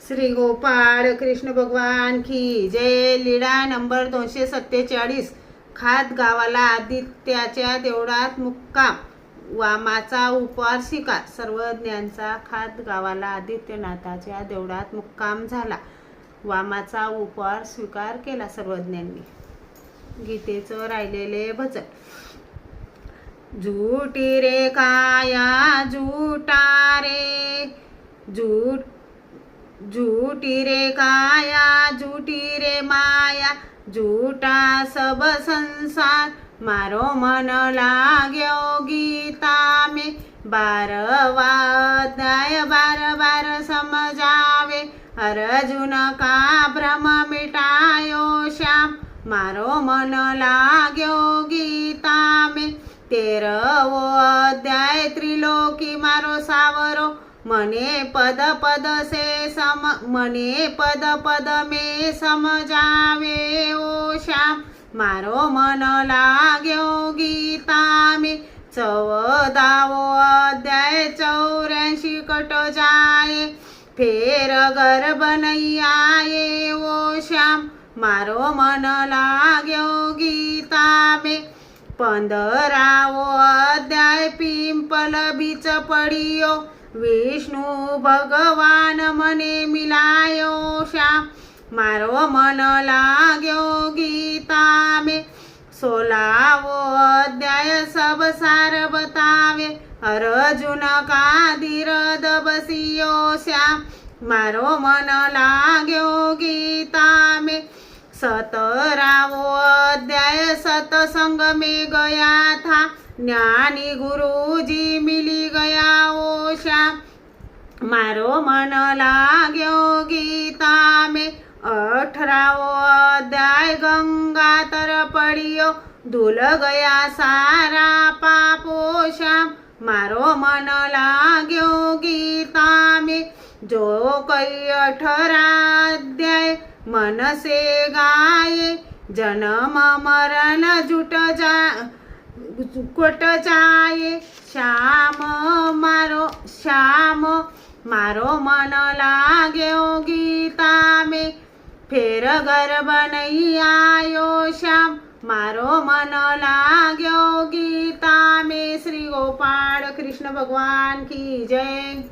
श्री गोपाळ कृष्ण भगवान की जय. लीळा नंबर 247. खात गावाला आदित्याच्या देवळात मुक्काम, वामाचा उपवार स्वीकार. सर्वज्ञांचा खात गावाला आदित्यनाथाच्या देवळात मुक्काम झाला. वामाचा उपवार स्वीकार केला सर्वज्ञांनी. गीतेचं राहिलेले भजन. झूठी रे काया झूठा रे झूठी रे काया झूठी रे माया, झूठा सब संसार मारो मन लाग्यो गीता में. 12वां अध्याय बार बार समझावे, अर्जुन का भ्रम मिटायो श्याम, मारो मन लाग्यो गीता में. 13वो अध्याय त्रिलोकी मारो सावरो, मने पद पद में समझावे ओ श्याम, मारो मन लाग्यो गीता में. 14वो अध्याय 84 कट जाए, फेर गर्भ नहीं आए ओ श्याम, मारो मन लाग्यो गीता में. 15वो अध्याय पिंपल बीच पड़ियो, विष्णु भगवान मने मिलायो श्याम, मारो मन लाग्यो गीता में. 16वो अध्याय सब सार बतावे, अर्जुन का धीर दबसियो श्याम, मारो मन लाग्यो गीता में. 17वो अध्याय सत्संग में गया था, ज्ञानी गुरुजी मिली गया ओ श्याम, मारो मन लाग्यो गीता में. 18वो अध्याय गंगा तर पड़ियो, धुल गया सारा पापो श्याम, मारो मन लाग्यो गीता में. जो कोई 18 अध्याय मन से गाये, जन्म मरण जुट जाए श्याम, मारो मन लाग्यो गीता में. फेर गर्भ नहीं आयो श्याम, मारो मन लाग्यो गीता में. श्री गोपाळ कृष्ण भगवान की जय.